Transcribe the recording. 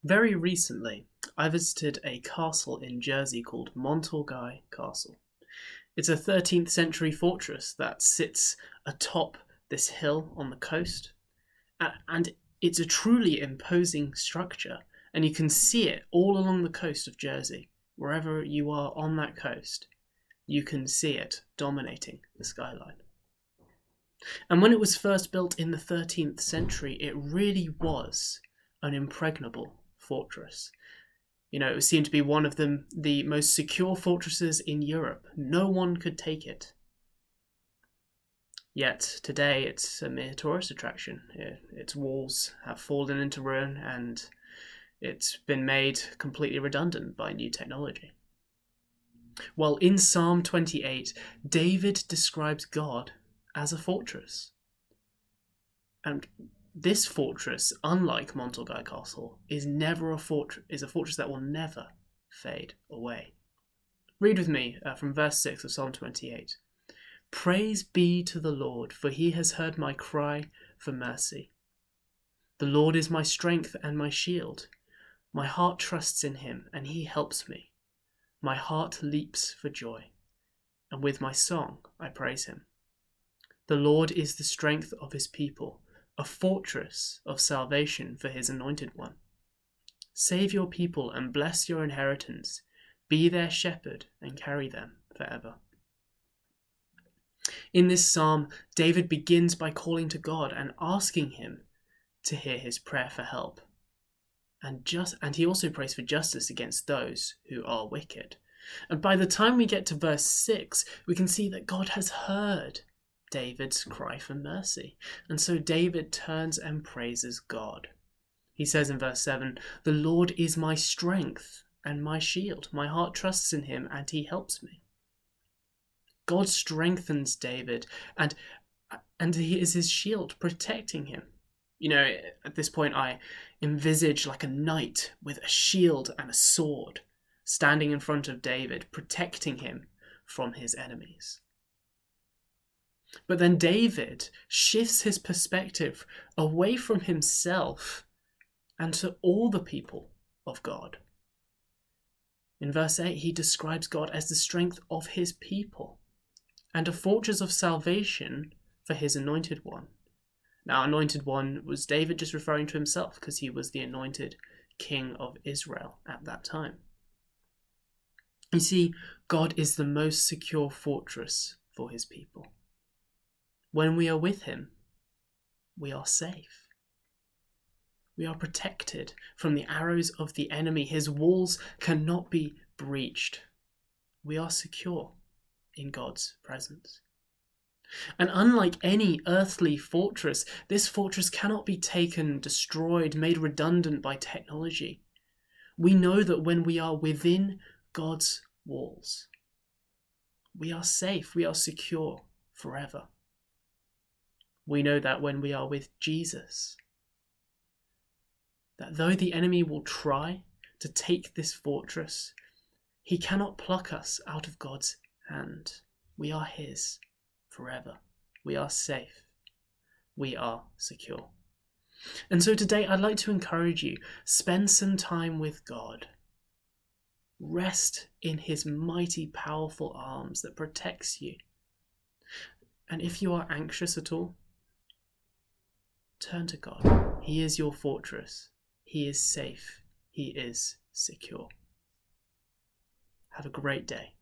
Very recently, I visited a castle in Jersey called Montorgueil Castle. It's a 13th century fortress that sits atop this hill on the coast, and it's a truly imposing structure, and you can see it all along the coast of Jersey. Wherever you are on that coast, you can see it dominating the skyline. And when it was first built in the 13th century, it really was an impregnable fortress. It was seen to be one of the most secure fortresses in Europe. No one could take it. Yet today it's a mere tourist attraction. Its walls have fallen into ruin and it's been made completely redundant by new technology. Well, in Psalm 28, David describes God as a fortress. And this fortress, unlike Montorgueil Castle, is a fortress that will never fade away. Read with me from verse 6 of Psalm 28. Praise be to the Lord, for he has heard my cry for mercy. The Lord is my strength and my shield. My heart trusts in him, and he helps me. My heart leaps for joy, and with my song I praise him. The Lord is the strength of his people, a fortress of salvation for his anointed one. Save your people and bless your inheritance. Be their shepherd and carry them forever. In this psalm, David begins by calling to God and asking him to hear his prayer for help. And he also prays for justice against those who are wicked. And by the time we get to verse 6, we can see that God has heard David's cry for mercy. And so David turns and praises God. He says in verse 7, "The Lord is my strength and my shield. My heart trusts in him and he helps me." God strengthens David and he is his shield, protecting him. At this point I envisage like a knight with a shield and a sword standing in front of David, protecting him from his enemies. But then David shifts his perspective away from himself and to all the people of God. In verse 8, he describes God as the strength of his people and a fortress of salvation for his anointed one. Now, anointed one, was David just referring to himself because he was the anointed king of Israel at that time? You see, God is the most secure fortress for his people. When we are with him, we are safe. We are protected from the arrows of the enemy. His walls cannot be breached. We are secure in God's presence. And unlike any earthly fortress, this fortress cannot be taken, destroyed, made redundant by technology. We know that when we are within God's walls, we are safe, we are secure forever. We know that when we are with Jesus, that though the enemy will try to take this fortress, he cannot pluck us out of God's hand. We are his forever. We are safe. We are secure. And so today I'd like to encourage you, spend some time with God. Rest in his mighty, powerful arms that protects you. And if you are anxious at all, turn to God. He is your fortress. He is safe. He is secure. Have a great day.